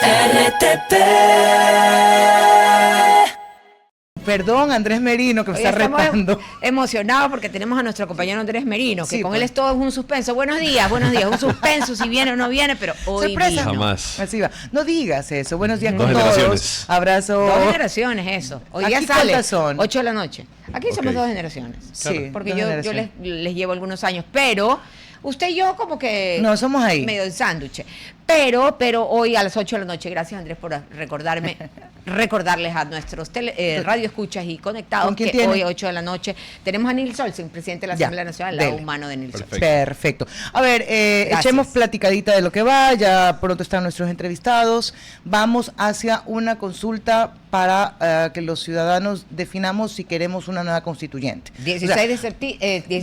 RTP. Perdón, Andrés Merino, que me está retando. Emocionados porque tenemos a nuestro compañero Andrés Merino, que Sí, con pues. él es todo un suspenso. Buenos días, un suspenso si viene o no viene, pero hoy Sorpresa. vino. Jamás. Así va. No digas eso. Buenos días Dos con generaciones. todos. Abrazo. Dos generaciones, eso. Hoy día ¿Aquí sale cuántas son? 8 de la noche. Aquí somos Ok. dos generaciones. Sí, Porque dos yo generaciones. les llevo algunos años, pero usted y yo como que... No, somos ahí. Medio de sándwich. Pero hoy a las 8 de la noche, gracias Andrés por recordarles a nuestros radio escuchas y conectados ¿Con quién que tiene? hoy a 8 de la noche tenemos a Nils Olsen, presidente de la Ya, Asamblea Nacional, el lado dele. humano de Nils Olsen. Perfecto. A ver, Gracias. echemos platicadita de lo que va, ya pronto están nuestros entrevistados. Vamos hacia una consulta para que los ciudadanos definamos si queremos una nueva constituyente. 16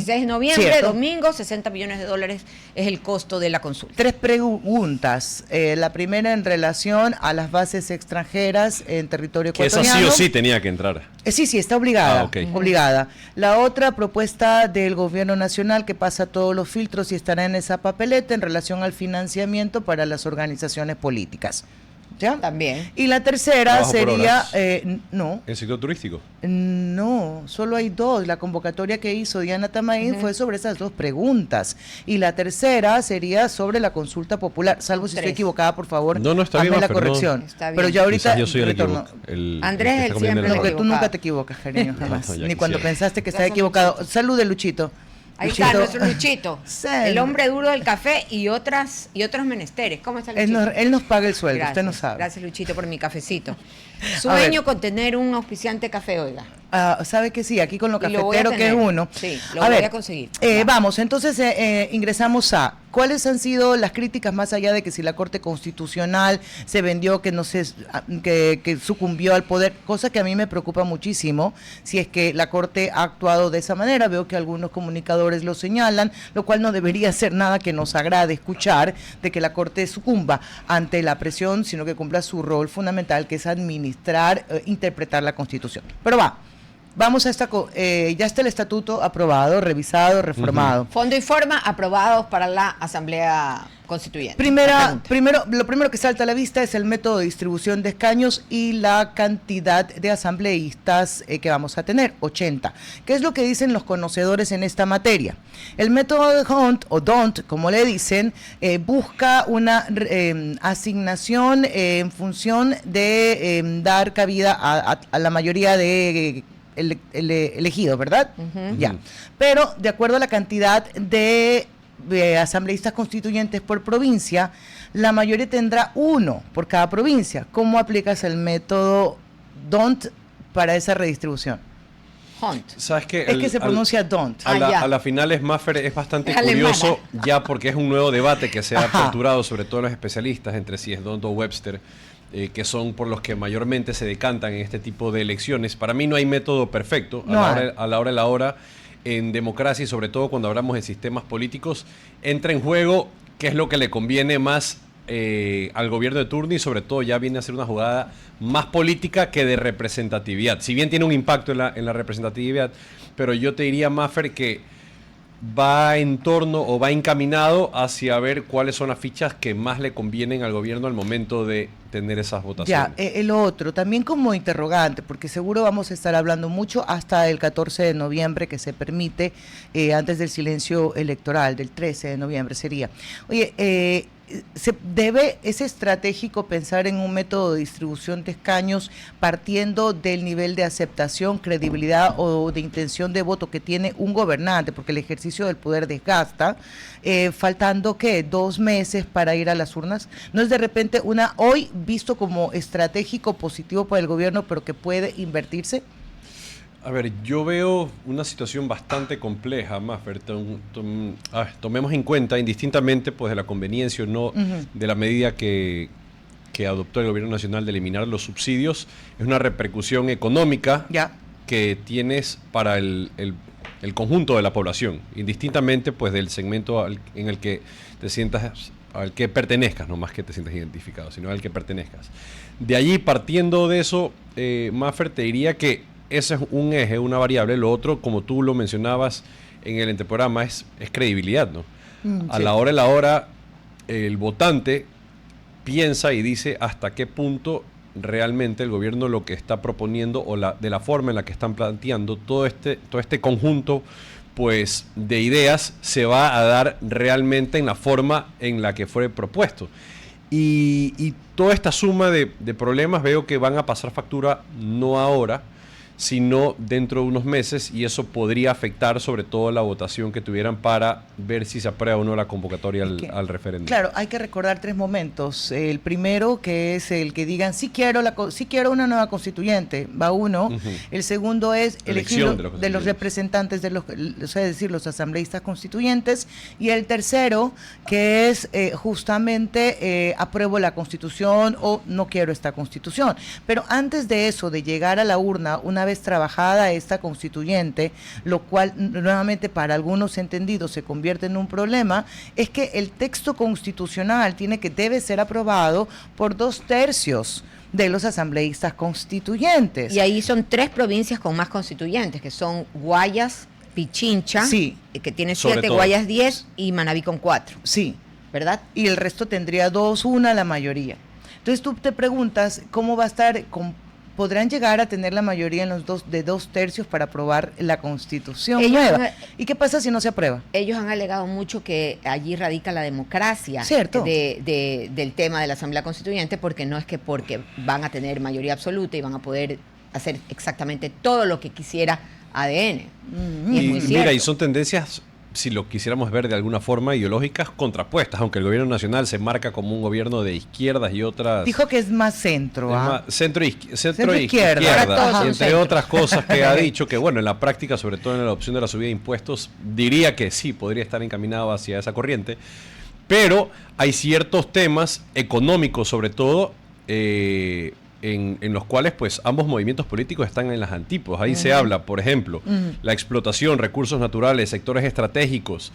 de noviembre, Cierto. domingo, $60 millones es el costo de la consulta. Tres preguntas. La primera en relación a las bases extranjeras en territorio Que esa ecuatoriano. sí o sí tenía que entrar. Sí, está obligada. Ok. Obligada. La otra propuesta del gobierno nacional que pasa todos los filtros y estará en esa papeleta en relación al financiamiento para las organizaciones políticas. ¿Ya? También. Y la tercera Trabajo por sería, horas. no, ¿El sector turístico? no, solo hay dos. La convocatoria que hizo Diana Tamaín fue sobre esas dos preguntas. Y la tercera sería sobre la consulta popular. Salvo si estoy Tres. equivocada, por favor, No, está hazme bien, la Mafer, no. corrección. Está bien. Pero yo ahorita Quizás yo soy el retorno. Andrés que es está el comiendo siempre No, el que error. tú nunca te equivocas, cariño, jamás. No, ya Ni cuando quisiera. pensaste que estaba Gracias, equivocado. Luchito. Salud de Luchito. Ahí Luchito. está nuestro Luchito, Sal. el hombre duro del café y otros menesteres. ¿Cómo está Luchito? Él nos paga el sueldo, Gracias, usted no sabe. Gracias Luchito por mi cafecito. Sueño con tener un auspiciante café, oiga. ¿Sabe que sí? Aquí con lo Y lo voy a cafetero que es tener. uno. Sí, lo voy a conseguir. Vamos, entonces ingresamos a ¿cuáles han sido las críticas más allá de que si la Corte Constitucional se vendió, que no sé, que sucumbió al poder, cosa que a mí me preocupa muchísimo, si es que la Corte ha actuado de esa manera? Veo que algunos comunicadores lo señalan, lo cual no debería ser nada que nos agrade escuchar, de que la Corte sucumba ante la presión, sino que cumpla su rol fundamental, que es administrar, interpretar la Constitución. Pero vamos a ya está el estatuto aprobado, revisado, reformado. Fondo y forma aprobados para la Asamblea Constituyente. Lo primero que salta a la vista es el método de distribución de escaños y la cantidad de asambleístas que vamos a tener, 80. ¿Qué es lo que dicen los conocedores en esta materia? El método de Hunt, o DONT, como le dicen, busca una asignación en función de dar cabida a la mayoría de elegidos, ¿verdad? Ya. Pero de acuerdo a la cantidad de asambleístas constituyentes por provincia, la mayoría tendrá uno por cada provincia. ¿Cómo aplicas el método DONT para esa redistribución? Hunt. ¿Sabes qué? Es que se pronuncia DONT. ya. A la final es Maffer, es bastante Es alemana. curioso ya porque es un nuevo debate que se ha Ajá. aperturado, sobre todo los especialistas, entre si es DONT o Webster, que son por los que mayormente se decantan en este tipo de elecciones. Para mí no hay método perfecto. No hay. A la hora de la hora, en democracia y sobre todo cuando hablamos de sistemas políticos, entra en juego qué es lo que le conviene más al gobierno de turno y sobre todo ya viene a ser una jugada más política que de representatividad. Si bien tiene un impacto en la representatividad, pero yo te diría, Maffer, que va en torno o va encaminado hacia ver cuáles son las fichas que más le convienen al gobierno al momento de tener esas votaciones. Ya, el otro, también como interrogante, porque seguro vamos a estar hablando mucho hasta el 14 de noviembre que se permite, antes del silencio electoral, del 13 de noviembre sería. Oye, ¿es estratégico pensar en un método de distribución de escaños partiendo del nivel de aceptación, credibilidad o de intención de voto que tiene un gobernante? Porque el ejercicio del poder desgasta, faltando, ¿qué? 2 meses para ir a las urnas. ¿No es de repente hoy visto como estratégico positivo para el gobierno, pero que puede invertirse? A ver, yo veo una situación bastante compleja, Maffer. Tomemos en cuenta, indistintamente pues, de la conveniencia o no de la medida que adoptó el gobierno nacional de eliminar los subsidios, es una repercusión económica que tienes para el conjunto de la población, indistintamente pues, del segmento en el que te sientas, al que pertenezcas, no más que te sientas identificado, sino al que pertenezcas. De allí, partiendo de eso, Maffer, te diría que ese es un eje, una variable. Lo otro, como tú lo mencionabas en el anteprograma, es credibilidad, ¿no? A la hora de la hora, el votante piensa y dice hasta qué punto realmente el gobierno lo que está proponiendo o de la forma en la que están planteando todo este conjunto pues de ideas se va a dar realmente en la forma en la que fue propuesto. Y toda esta suma de problemas veo que van a pasar factura no ahora, sino dentro de unos meses, y eso podría afectar sobre todo la votación que tuvieran para ver si se aprueba o no la convocatoria al referéndum. Claro, hay que recordar 3 momentos. El primero, que es el que digan, sí quiero una nueva constituyente, va uno. El segundo es elegir de los representantes, es decir, los asambleístas constituyentes. Y el tercero, que es justamente apruebo la constitución o no quiero esta constitución. Pero antes de eso, de llegar a la urna, una vez trabajada esta constituyente, lo cual nuevamente para algunos entendidos se convierte en un problema, es que el texto constitucional debe ser aprobado por 2/3 de los asambleístas constituyentes. Y ahí son 3 provincias con más constituyentes, que son Guayas, Pichincha, sí, que tiene 7, Guayas 10 y Manabí con 4. Sí. ¿Verdad? Y el resto tendría 2, 1, la mayoría. Entonces tú te preguntas cómo va a estar, podrán llegar a tener la mayoría en de 2/3 para aprobar la constitución nueva. ¿Y qué pasa si no se aprueba? Ellos han alegado mucho que allí radica la democracia. ¿Cierto? Del tema de la Asamblea Constituyente, porque no es que porque van a tener mayoría absoluta y van a poder hacer exactamente todo lo que quisiera ADN. Y es muy cierto. Mira, y son tendencias, si lo quisiéramos ver de alguna forma, ideológicas contrapuestas, aunque el gobierno nacional se marca como un gobierno de izquierdas y otras... Dijo que es más centro. Centro izquierda, entre otras cosas que ha dicho que, bueno, en la práctica, sobre todo en la opción de la subida de impuestos, diría que sí, podría estar encaminado hacia esa corriente, pero hay ciertos temas económicos, sobre todo, en los cuales pues ambos movimientos políticos están en las antípodas. Ahí se habla, por ejemplo, la explotación, recursos naturales, sectores estratégicos,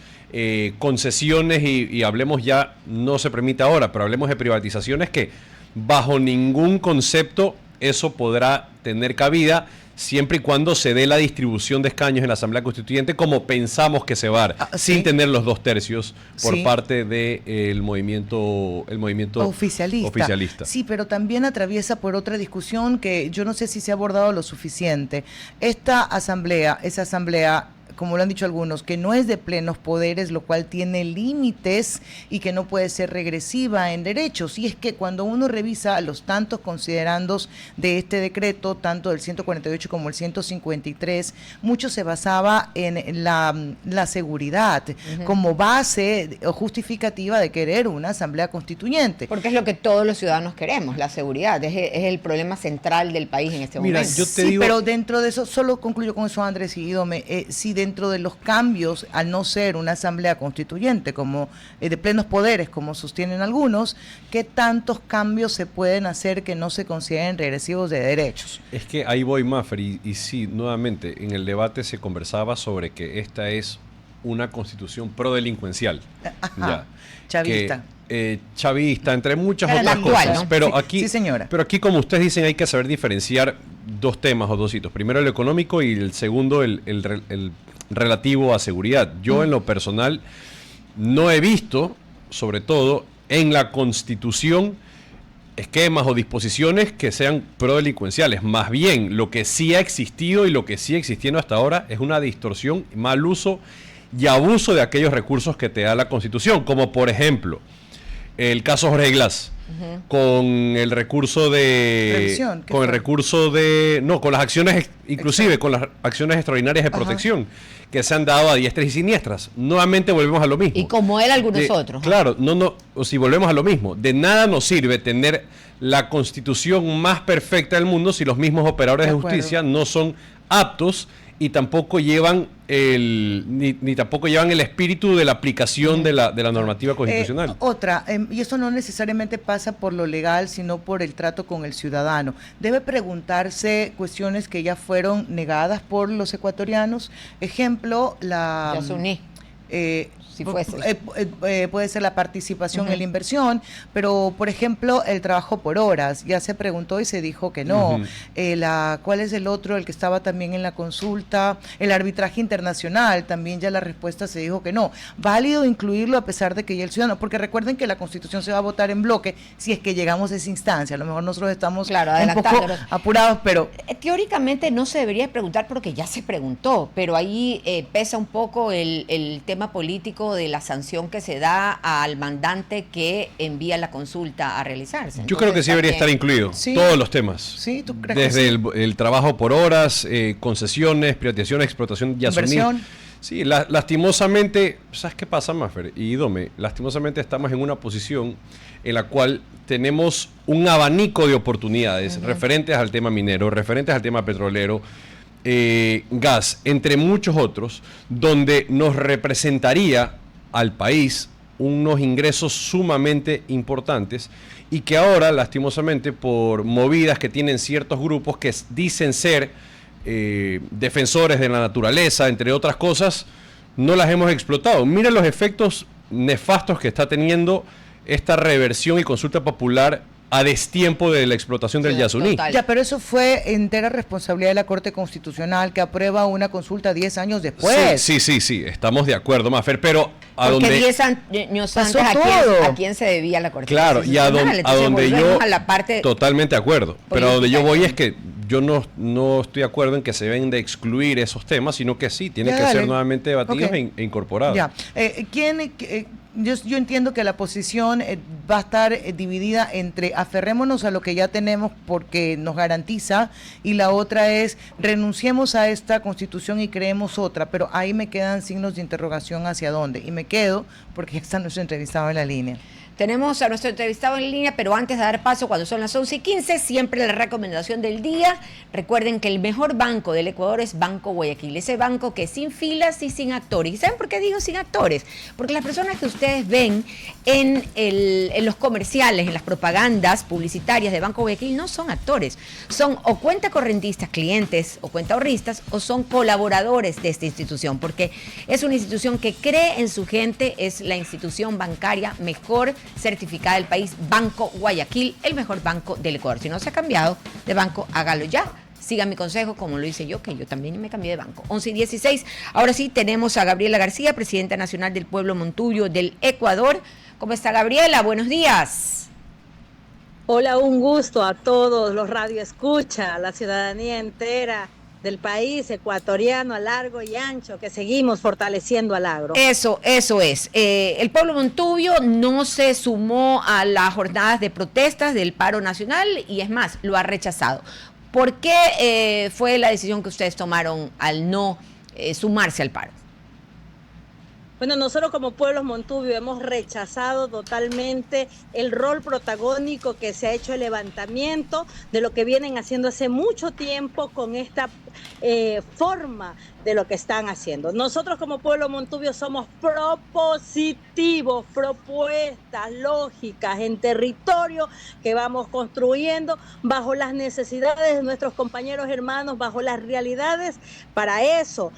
concesiones y hablemos ya, no se permite ahora, pero hablemos de privatizaciones que bajo ningún concepto eso podrá tener cabida siempre y cuando se dé la distribución de escaños en la Asamblea Constituyente como pensamos que se va a dar, sin tener los 2/3 por parte del movimiento oficialista. Sí, pero también atraviesa por otra discusión que yo no sé si se ha abordado lo suficiente. Esa asamblea, como lo han dicho algunos, que no es de plenos poderes, lo cual tiene límites y que no puede ser regresiva en derechos. Y es que cuando uno revisa los tantos considerandos de este decreto, tanto del 148 como el 153, mucho se basaba en la seguridad como base o justificativa de querer una asamblea constituyente. Porque es lo que todos los ciudadanos queremos, la seguridad. Es el problema central del país en este momento. Yo te digo, pero dentro de eso, solo concluyo con eso, Andrés y Idome, si dentro de los cambios, al no ser una asamblea constituyente como de plenos poderes, como sostienen algunos, ¿qué tantos cambios se pueden hacer que no se consideren regresivos de derechos? Es que ahí voy, Maffer, y sí, nuevamente, en el debate se conversaba sobre que esta es una constitución prodelincuencial. Ajá, chavista. Chavista, entre muchas otras cosas. ¿No? Pero aquí, señora. Pero aquí, como ustedes dicen, hay que saber diferenciar 2 temas o 2 hitos. Primero el económico y el segundo el relativo a seguridad. Yo en lo personal no he visto, sobre todo en la Constitución, esquemas o disposiciones que sean prodelincuenciales. Más bien, lo que sí ha existido y lo que sigue existiendo hasta ahora es una distorsión, mal uso y abuso de aquellos recursos que te da la Constitución, como por ejemplo el caso Jorge Glass, con el recurso de revisión, con las acciones, inclusive con las acciones extraordinarias de protección que se han dado a diestras y siniestras. Nuevamente volvemos a lo mismo. Y como él, algunos otros. Claro, si volvemos a lo mismo, de nada nos sirve tener la Constitución más perfecta del mundo si los mismos operadores de justicia no son aptos y tampoco llevan tampoco llevan el espíritu de la aplicación de la normativa constitucional. Y eso no necesariamente pasa por lo legal, sino por el trato con el ciudadano. Debe preguntarse cuestiones que ya fueron negadas por los ecuatorianos. Ejemplo, Yasuní. si fuese. Puede ser la participación en la inversión, pero por ejemplo el trabajo por horas, ya se preguntó y se dijo que no. ¿Cuál es el otro, el que estaba también en la consulta? El arbitraje internacional, también ya la respuesta se dijo que no. Válido incluirlo a pesar de que ya el ciudadano, porque recuerden que la Constitución se va a votar en bloque si es que llegamos a esa instancia. A lo mejor nosotros estamos un poco apurados, pero... Teóricamente no se debería preguntar porque ya se preguntó, pero ahí pesa un poco el tema político de la sanción que se da al mandante que envía la consulta a realizarse. Yo creo que sí debería estar incluido, todos los temas. Sí, ¿tú crees desde que sí? el trabajo por horas, concesiones, privatización, explotación, inversión. Sí, lastimosamente, ¿sabes qué pasa, Mafer y Dome? Lastimosamente estamos en una posición en la cual tenemos un abanico de oportunidades referentes al tema minero, referentes al tema petrolero, gas, entre muchos otros, donde nos representaría al país unos ingresos sumamente importantes y que ahora, lastimosamente, por movidas que tienen ciertos grupos que dicen ser defensores de la naturaleza, entre otras cosas, no las hemos explotado. Mira los efectos nefastos que está teniendo esta reversión y consulta popular a destiempo de la explotación del Yasuní. Ya, pero eso fue entera responsabilidad de la Corte Constitucional, que aprueba una consulta 10 años después. Sí, estamos de acuerdo, Mafer, pero a porque donde 10 años antes, ¿a quién se debía la Corte Claro, y a donde yo a la parte totalmente de acuerdo, pero a donde yo voy es que yo no estoy de acuerdo en que se deben de excluir esos temas, sino que sí, tienen que ser nuevamente debatidos e incorporados. Ya. Yo entiendo que la posición va a estar dividida entre aferrémonos a lo que ya tenemos porque nos garantiza, y la otra es renunciemos a esta Constitución y creemos otra, pero ahí me quedan signos de interrogación hacia dónde, y me quedo porque ya está nuestro entrevistado en la línea. Tenemos a nuestro entrevistado en línea, pero antes de dar paso, cuando son las 11:15, siempre la recomendación del día. Recuerden que el mejor banco del Ecuador es Banco Guayaquil, ese banco que es sin filas y sin actores. ¿Y saben por qué digo sin actores? Porque las personas que ustedes ven en los comerciales, en las propagandas publicitarias de Banco Guayaquil no son actores. Son o cuentacorrentistas, clientes o cuentaahorristas, o son colaboradores de esta institución, porque es una institución que cree en su gente, es la institución bancaria mejor certificada del país, Banco Guayaquil, el mejor banco del Ecuador. Si no se ha cambiado de banco, hágalo ya. Siga mi consejo, como lo hice yo, que yo también me cambié de banco. 11:16. Ahora sí, tenemos a Gabriela García, presidenta nacional del Pueblo Montuyo del Ecuador. ¿Cómo está, Gabriela? Buenos días. Hola, un gusto a todos los radioescucha, a la ciudadanía entera del país ecuatoriano a largo y ancho, que seguimos fortaleciendo al agro. Eso es. El pueblo Montubio no se sumó a las jornadas de protestas del paro nacional y es más, lo ha rechazado. ¿Por qué fue la decisión que ustedes tomaron al no sumarse al paro? Bueno, nosotros como Pueblos Montubio hemos rechazado totalmente el rol protagónico que se ha hecho el levantamiento de lo que vienen haciendo hace mucho tiempo con esta forma de lo que están haciendo. Nosotros como Pueblo Montubio somos propositivos, propuestas lógicas en territorio que vamos construyendo bajo las necesidades de nuestros compañeros hermanos, bajo las realidades. Para eso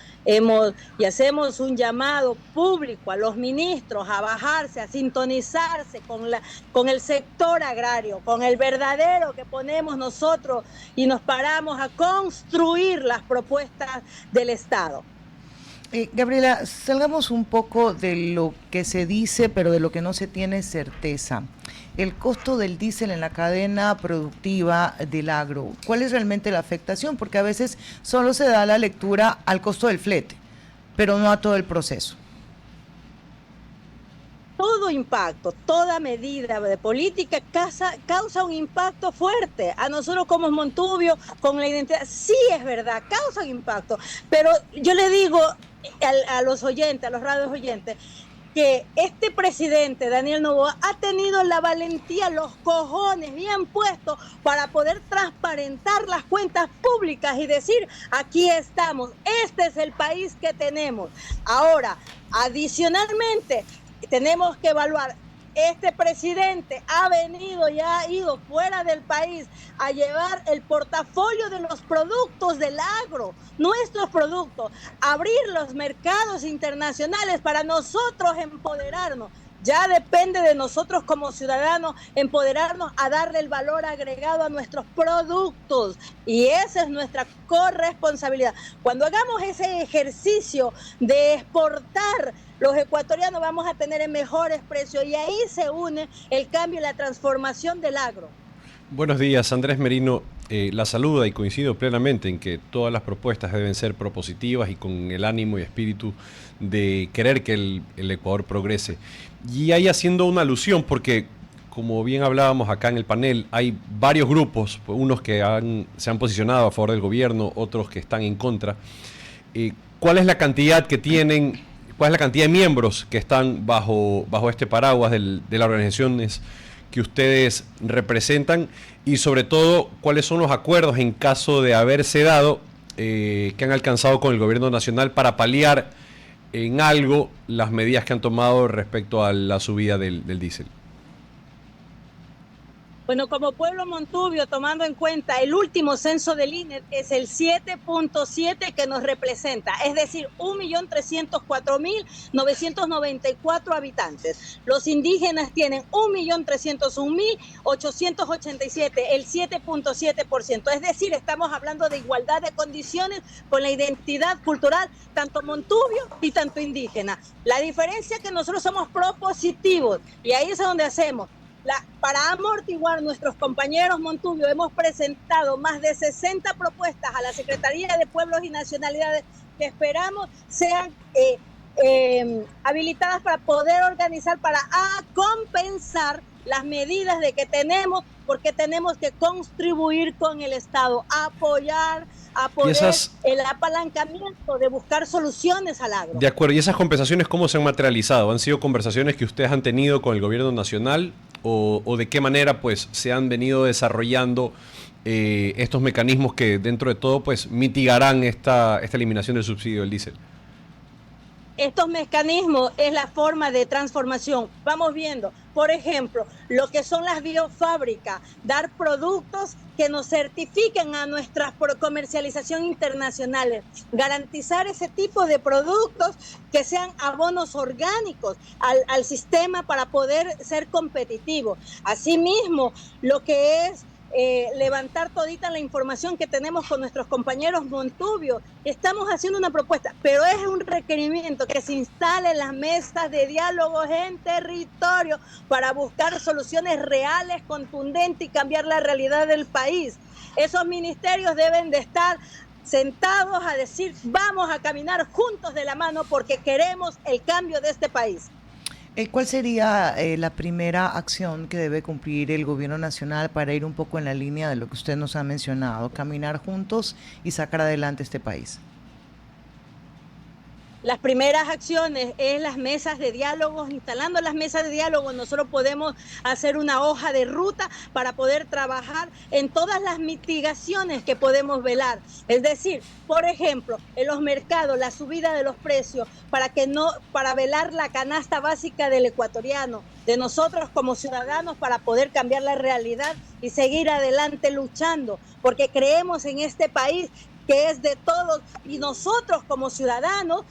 hacemos un llamado público a los ministros a bajarse, a sintonizarse con el sector agrario, con el verdadero que ponemos nosotros y nos paramos a construir las propuestas del Estado. Gabriela, salgamos un poco de lo que se dice, pero de lo que no se tiene certeza. El costo del diésel en la cadena productiva del agro, ¿cuál es realmente la afectación? Porque a veces solo se da la lectura al costo del flete, pero no a todo el proceso. Todo impacto, toda medida de política causa un impacto fuerte. A nosotros como Montubio, con la identidad, sí es verdad, causa un impacto. Pero yo le digo a los oyentes, a los radios oyentes, que este presidente, Daniel Noboa, ha tenido la valentía, los cojones bien puestos para poder transparentar las cuentas públicas y decir, aquí estamos, este es el país que tenemos. Ahora, adicionalmente, tenemos que evaluar Este presidente ha venido y ha ido fuera del país a llevar el portafolio de los productos del agro, nuestros productos, abrir los mercados internacionales para nosotros empoderarnos. Ya depende de nosotros como ciudadanos empoderarnos a darle el valor agregado a nuestros productos, y esa es nuestra corresponsabilidad. Cuando hagamos ese ejercicio de exportar, los ecuatorianos vamos a tener mejores precios, y ahí se une el cambio y la transformación del agro. Buenos días, Andrés Merino. La saluda y coincido plenamente en que todas las propuestas deben ser propositivas y con el ánimo y espíritu de querer que el Ecuador progrese. Y ahí haciendo una alusión, porque como bien hablábamos acá en el panel, hay varios grupos, unos que se han posicionado a favor del gobierno, otros que están en contra. ¿Cuál es la cantidad que tienen, cuál es la cantidad de miembros que están bajo este paraguas de las organizaciones que ustedes representan, y sobre todo cuáles son los acuerdos en caso de haberse dado que han alcanzado con el gobierno nacional para paliar en algo las medidas que han tomado respecto a la subida del diésel? Bueno, como pueblo Montubio, tomando en cuenta el último censo del INE, es el 7.7 que nos representa, es decir, 1.304.994 habitantes. Los indígenas tienen 1.301.887, el 7.7%. Es decir, estamos hablando de igualdad de condiciones con la identidad cultural, tanto Montubio y tanto indígena. La diferencia es que nosotros somos propositivos, y ahí es donde hacemos. Para amortiguar nuestros compañeros Montubio, hemos presentado más de 60 propuestas a la Secretaría de Pueblos y Nacionalidades que esperamos sean habilitadas para poder organizar, para compensar las medidas de que tenemos, porque tenemos que contribuir con el Estado, apoyar el apalancamiento de buscar soluciones al agro. De acuerdo, ¿y esas compensaciones cómo se han materializado? ¿Han sido conversaciones que ustedes han tenido con el gobierno nacional o de qué manera pues se han venido desarrollando estos mecanismos que dentro de todo pues mitigarán esta eliminación del subsidio del diésel? Estos mecanismos es la forma de transformación. Vamos viendo, por ejemplo, lo que son las biofábricas, dar productos que nos certifiquen a nuestra comercialización internacional, garantizar ese tipo de productos que sean abonos orgánicos al sistema para poder ser competitivos. Asimismo, lo que es levantar todita la información que tenemos con nuestros compañeros Montubio. Estamos haciendo una propuesta, pero es un requerimiento que se instalen las mesas de diálogos en territorio para buscar soluciones reales, contundentes y cambiar la realidad del país. Esos ministerios deben de estar sentados a decir, vamos a caminar juntos de la mano porque queremos el cambio de este país. ¿Cuál sería la primera acción que debe cumplir el gobierno nacional para ir un poco en la línea de lo que usted nos ha mencionado, caminar juntos y sacar adelante este país? Las primeras acciones es las mesas de diálogo. Instalando las mesas de diálogo, nosotros podemos hacer una hoja de ruta para poder trabajar en todas las mitigaciones que podemos velar. Es decir, por ejemplo, en los mercados, la subida de los precios, para velar la canasta básica del ecuatoriano, de nosotros como ciudadanos, para poder cambiar la realidad y seguir adelante luchando, porque creemos en este país que es de todos, y nosotros como ciudadanos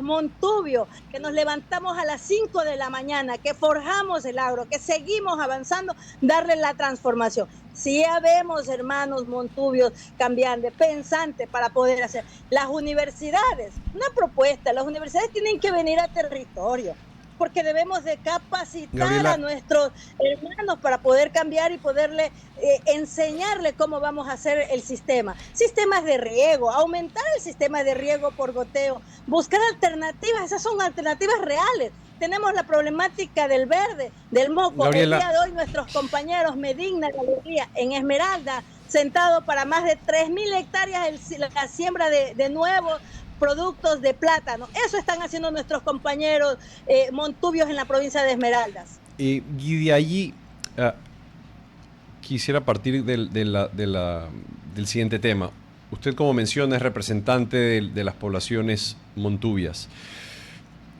Montubio, que nos levantamos a las 5 de la mañana, que forjamos el agro, que seguimos avanzando, darle la transformación. Si habemos hermanos Montubios cambiantes, pensantes para poder hacer. Las universidades, una propuesta, las universidades tienen que venir a territorio, porque debemos de capacitar Gabriela, a nuestros hermanos para poder cambiar y poderle enseñarle cómo vamos a hacer el sistema. Sistemas de riego, aumentar el sistema de riego por goteo, buscar alternativas, esas son alternativas reales. Tenemos la problemática del verde, del moco. Gabriela. El día de hoy nuestros compañeros Medina Galería en Esmeralda, sentado para más de 3.000 hectáreas la siembra de nuevos productos de plátano. Eso están haciendo nuestros compañeros montubios en la provincia de Esmeraldas. Y de allí quisiera partir del siguiente tema. Usted, como menciona, es representante de las poblaciones montubias.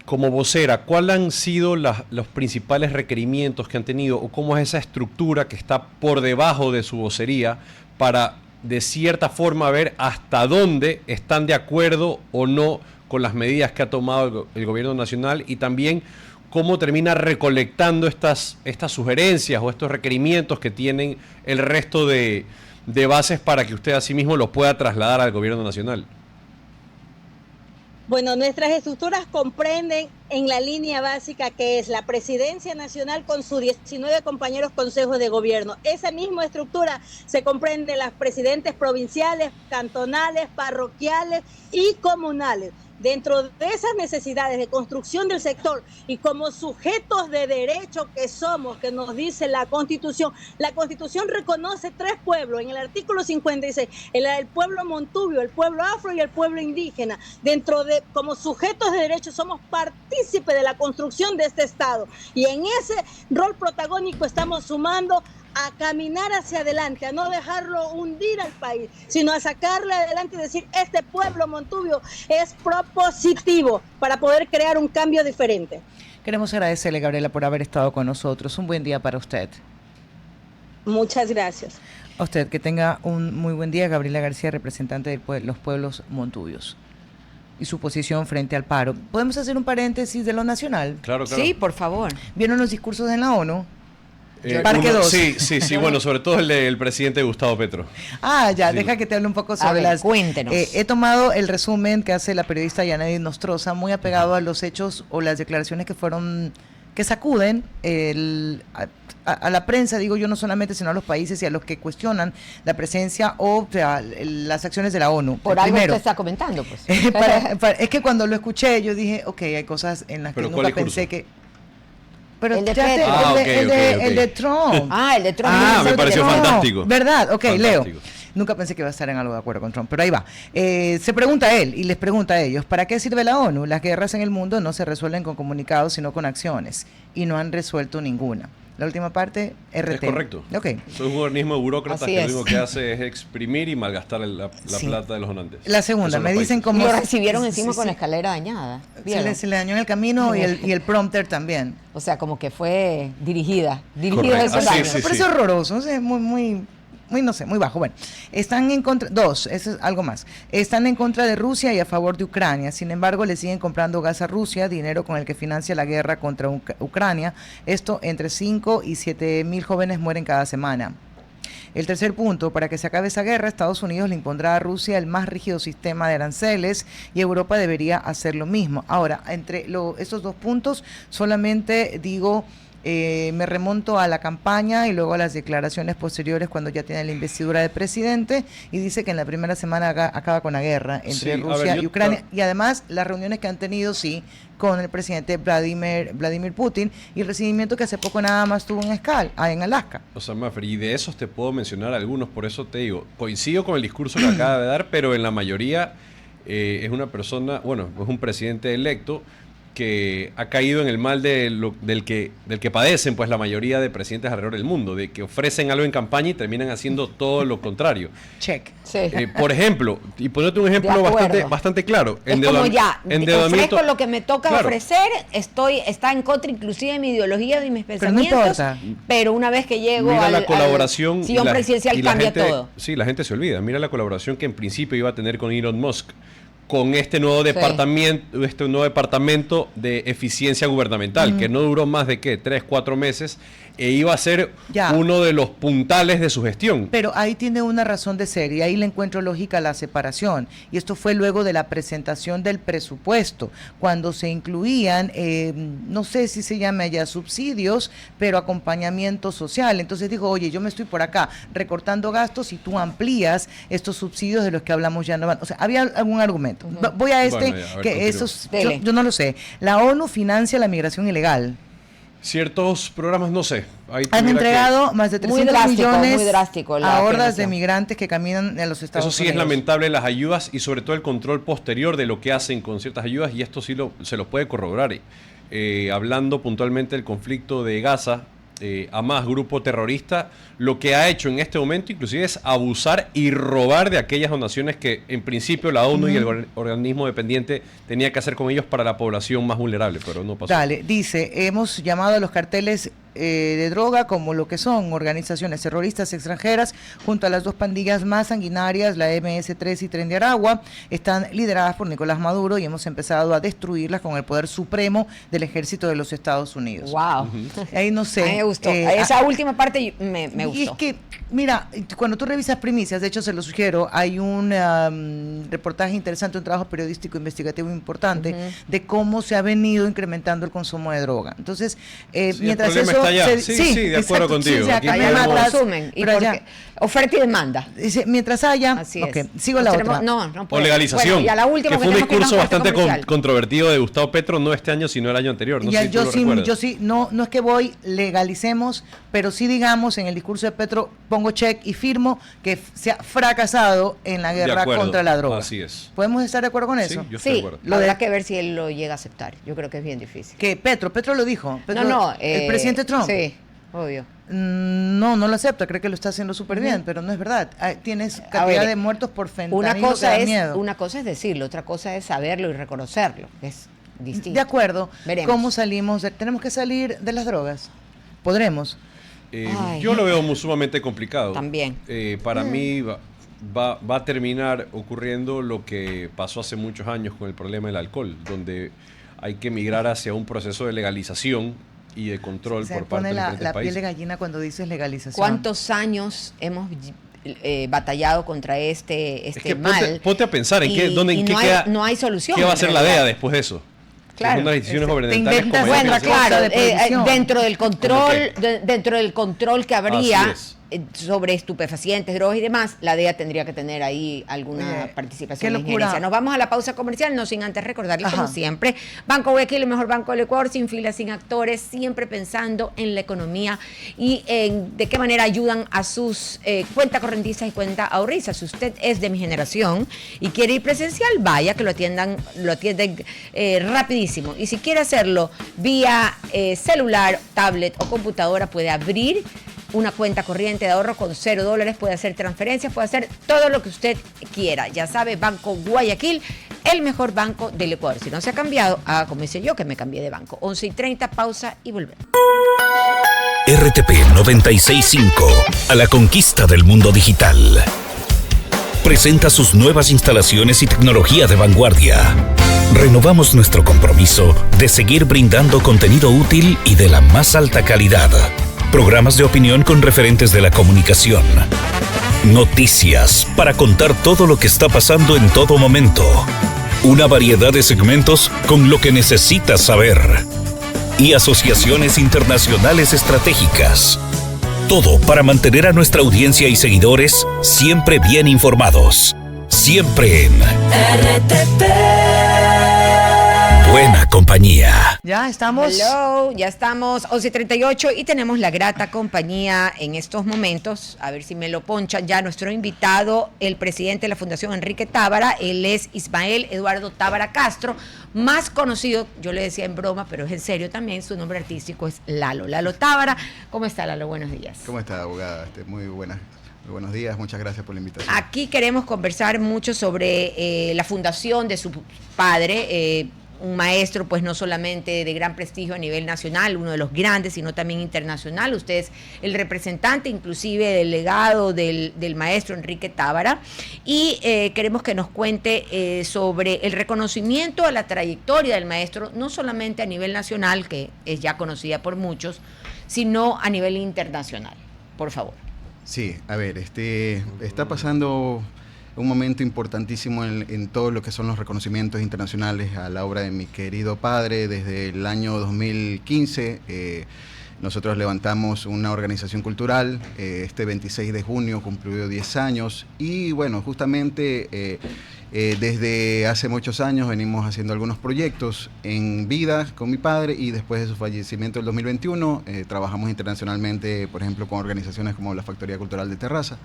como vocera, ¿cuáles han sido los principales requerimientos que han tenido o cómo es esa estructura que está por debajo de su vocería para, de cierta forma, ver hasta dónde están de acuerdo o no con las medidas que ha tomado el gobierno nacional, y también cómo termina recolectando estas sugerencias o estos requerimientos que tienen el resto de bases para que usted asimismo los pueda trasladar al gobierno nacional? Bueno, nuestras estructuras comprenden en la línea básica que es la Presidencia Nacional con sus 19 compañeros consejos de gobierno. Esa misma estructura se comprende en las presidentes provinciales, cantonales, parroquiales y comunales. Dentro de esas necesidades de construcción del sector y como sujetos de derecho que somos, que nos dice la Constitución reconoce 3 pueblos en el artículo 56, el pueblo montubio, el pueblo afro y el pueblo indígena. Como sujetos de derecho somos partícipes de la construcción de este Estado, y en ese rol protagónico estamos sumando a caminar hacia adelante, a no dejarlo hundir al país, sino a sacarle adelante y decir, este pueblo montubio es propositivo para poder crear un cambio diferente. Queremos agradecerle, Gabriela, por haber estado con nosotros. Un buen día para usted. Muchas gracias. A usted, que tenga un muy buen día. Gabriela García, representante de los pueblos montubios y su posición frente al paro. ¿Podemos hacer un paréntesis de lo nacional? Claro, claro. Sí, por favor. ¿Vieron los discursos en la ONU? Parque 2. Sí, bueno, sobre todo el del presidente Gustavo Petro. Ya, Sí. deja que te hable un poco sobre cuéntenos. He tomado el resumen que hace la periodista Yanedit Nostroza, muy apegado a los hechos o las declaraciones que sacuden a la prensa, digo yo, no solamente, sino a los países y a los que cuestionan la presencia o sea, las acciones de la ONU. Por algo usted está comentando, pues. Es que cuando lo escuché, yo dije, ok, hay cosas en las que nunca pensé que... Pero el de el de Trump. El de Trump. Me pareció fantástico. ¿Verdad? Ok, Fantástico. Leo. Nunca pensé que iba a estar en algo de acuerdo con Trump, pero ahí va. Se pregunta a él y les pregunta a ellos, ¿para qué sirve la ONU? Las guerras en el mundo no se resuelven con comunicados, sino con acciones, y no han resuelto ninguna. La última parte, RT. Es correcto. Okay. Soy un organismo de burócratas Así que es. lo único que hace es exprimir y malgastar la plata de los donantes. La segunda, me dicen cómo... Lo recibieron encima con la escalera dañada. Se le dañó en el camino y el prompter también. O sea, como que fue dirigida Correcto. esos daños. Sí, Me parece horroroso, o sea, muy, no sé, muy bajo. Bueno, están en contra, eso es algo más. Están en contra de Rusia y a favor de Ucrania. Sin embargo, le siguen comprando gas a Rusia, dinero con el que financia la guerra contra Ucrania. Esto, entre 5 y 7 mil jóvenes mueren cada semana. El tercer punto, para que se acabe esa guerra, Estados Unidos le impondrá a Rusia el más rígido sistema de aranceles y Europa debería hacer lo mismo. Ahora, entre esos 2 puntos, solamente digo... me remonto a la campaña y luego a las declaraciones posteriores cuando ya tiene la investidura de presidente y dice que en la primera semana acaba con la guerra entre Rusia y Ucrania, y además las reuniones que han tenido con el presidente Vladimir Putin y el recibimiento que hace poco nada más tuvo en Alaska. O sea, Maffer, y de esos te puedo mencionar algunos, por eso te digo, coincido con el discurso que acaba de dar, pero en la mayoría es una persona, bueno, es un presidente electo que ha caído en el mal del que padecen pues la mayoría de presidentes alrededor del mundo, de que ofrecen algo en campaña y terminan haciendo todo lo contrario. Check. Sí. Por ejemplo, y ponerte un ejemplo bastante claro. Es como ofrezco lo que me toca ofrecer, está en contra inclusive de mi ideología, de mis pensamientos, pero una vez que llego la colaboración al sillón presidencial cambia todo. Sí, la gente se olvida. Mira la colaboración que en principio iba a tener con Elon Musk, con este nuevo departamento de eficiencia gubernamental, que no duró más de 3, 4 meses, e iba a ser uno de los puntales de su gestión. Pero ahí tiene una razón de ser y ahí le encuentro lógica a la separación. Y esto fue luego de la presentación del presupuesto, cuando se incluían, no sé si se llama ya subsidios, pero acompañamiento social. Entonces dijo, oye, yo me estoy por acá recortando gastos y tú amplías estos subsidios de los que hablamos ya no van. O sea, había algún argumento. Voy a yo no lo sé. La ONU financia la migración ilegal. Ciertos programas, no sé. Han entregado más de 300 millones a hordas de migrantes que caminan en los Estados Unidos. Eso sí es lamentable, las ayudas y sobre todo el control posterior de lo que hacen con ciertas ayudas, y esto sí se los puede corroborar. Hablando puntualmente del conflicto de Gaza, Hamas, grupo terrorista, lo que ha hecho en este momento inclusive es abusar y robar de aquellas donaciones que en principio la ONU y el organismo dependiente tenía que hacer con ellos para la población más vulnerable, pero no pasó. Dale, dice, hemos llamado a los carteles de droga como lo que son organizaciones terroristas extranjeras, junto a las dos pandillas más sanguinarias, la MS-3 y Tren de Aragua, están lideradas por Nicolás Maduro y hemos empezado a destruirlas con el poder supremo del ejército de los Estados Unidos. Wow. Ahí no sé. A mí me gustó. Esa última parte me gustó. Y es que, mira, cuando tú revisas primicias, de hecho se lo sugiero, hay un reportaje interesante, un trabajo periodístico investigativo importante de cómo se ha venido incrementando el consumo de droga. Entonces, mientras eso... Sí, de acuerdo contigo. Aquí consumen, y porque oferta y demanda. Dice, mientras haya... Así es. Okay, sigo la otra. No o legalización, bueno, y a la última, que fue un discurso bastante controvertido de Gustavo Petro, no este año, sino el año anterior. No sé si tú lo recuerdas. Yo sí, no es que legalicemos, pero sí digamos en el discurso de Petro, pongo check y firmo que se ha fracasado en la guerra contra la droga. Así es. ¿Podemos estar de acuerdo con eso? Sí, yo estoy de acuerdo. Habrá que ver si él lo llega a aceptar. Yo creo que es bien difícil. ¿Qué? Petro lo dijo. El presidente Trump. Sí, obvio. No lo acepta, cree que lo está haciendo súper bien, pero no es verdad. Tienes cantidad de muertos por fentanilo que da miedo. Una cosa es decirlo, otra cosa es saberlo y reconocerlo. Es distinto. De acuerdo. Veremos. ¿Cómo salimos? Tenemos que salir de las drogas. ¿Podremos? Yo lo veo sumamente complicado. También. Para mí va a terminar ocurriendo lo que pasó hace muchos años con el problema del alcohol, donde hay que migrar hacia un proceso de legalización y de control por parte de los diferentes la países. piel de gallina cuando dices legalización. ¿Cuántos años hemos batallado contra este es que mal? Ponte a pensar en qué no hay solución. ¿Qué va a hacer la DEA después de eso? Claro. Unas decisiones gubernamentales como bueno, claro, de dentro del control que habría Así sobre estupefacientes, drogas y demás, la DEA tendría que tener ahí alguna participación en injerencia. Nos vamos a la pausa comercial, no sin antes recordarles, como siempre, Banco Guayaquil, el mejor banco del Ecuador, sin filas, sin actores, siempre pensando en la economía y en de qué manera ayudan a sus cuenta correntistas y cuenta ahorristas. Si usted es de mi generación y quiere ir presencial, vaya, que lo atienden rapidísimo. Y si quiere hacerlo vía celular, tablet o computadora, puede abrir una cuenta corriente de ahorro con $0, puede hacer transferencias, puede hacer todo lo que usted quiera. Ya sabe, Banco Guayaquil, el mejor banco del Ecuador. Si no se ha cambiado, haga como hice yo, que me cambié de banco. 11:30, pausa y volvemos. RTP 96.5, a la conquista del mundo digital. Presenta sus nuevas instalaciones y tecnología de vanguardia. Renovamos nuestro compromiso de seguir brindando contenido útil y de la más alta calidad. Programas de opinión con referentes de la comunicación. Noticias para contar todo lo que está pasando en todo momento. Una variedad de segmentos con lo que necesitas saber. Y asociaciones internacionales estratégicas. Todo para mantener a nuestra audiencia y seguidores siempre bien informados. Siempre en RTP. Buena compañía. Ya estamos. Hello, ya estamos, 11:38 y tenemos la grata compañía en estos momentos, a ver si me lo ponchan ya, nuestro invitado, el presidente de la Fundación Enrique Tábara. Él es Ismael Eduardo Tábara Castro, más conocido, yo le decía en broma, pero es en serio también, su nombre artístico es Lalo Tábara. ¿Cómo está, Lalo? Buenos días. ¿Cómo está, abogada? Muy buenos días, muchas gracias por la invitación. Aquí queremos conversar mucho sobre la fundación de su padre, un maestro pues no solamente de gran prestigio a nivel nacional, uno de los grandes, sino también internacional. Usted es el representante, inclusive delegado del maestro Enrique Tábara, y queremos que nos cuente sobre el reconocimiento a la trayectoria del maestro, no solamente a nivel nacional, que es ya conocida por muchos, sino a nivel internacional. Por favor. Sí, a ver, está pasando un momento importantísimo en todo lo que son los reconocimientos internacionales a la obra de mi querido padre. Desde el año 2015 nosotros levantamos una organización cultural, este 26 de junio cumplió 10 años y bueno, justamente desde hace muchos años venimos haciendo algunos proyectos en vida con mi padre y después de su fallecimiento en el 2021 trabajamos internacionalmente, por ejemplo, con organizaciones como la Factoría Cultural de Terraza.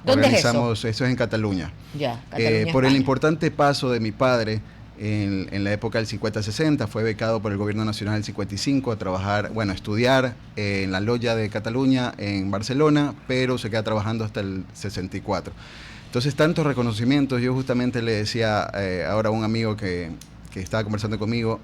¿Dónde Organizamos, es eso? Eso es en Cataluña. Ya, Cataluña, por el España. importante paso de mi padre en la época del 50-60, fue becado por el gobierno nacional del 55 a trabajar, bueno, a estudiar en la Loya de Cataluña en Barcelona, pero se queda trabajando hasta el 64. Entonces, tantos reconocimientos. Yo justamente le decía ahora a un amigo que estaba conversando conmigo,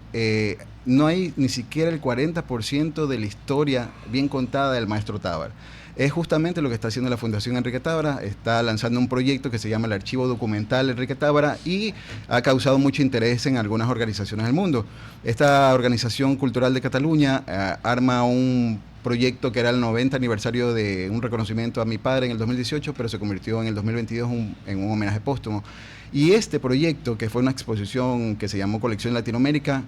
no hay ni siquiera el 40% de la historia bien contada del maestro Tábara. Es justamente lo que está haciendo la Fundación Enrique Tábara. Está lanzando un proyecto que se llama el Archivo Documental Enrique Tábara y ha causado mucho interés en algunas organizaciones del mundo. Esta Organización Cultural de Cataluña arma un proyecto que era el 90 aniversario de un reconocimiento a mi padre en el 2018, pero se convirtió en el 2022 en un homenaje póstumo. Y este proyecto, que fue una exposición que se llamó Colección Latinoamérica,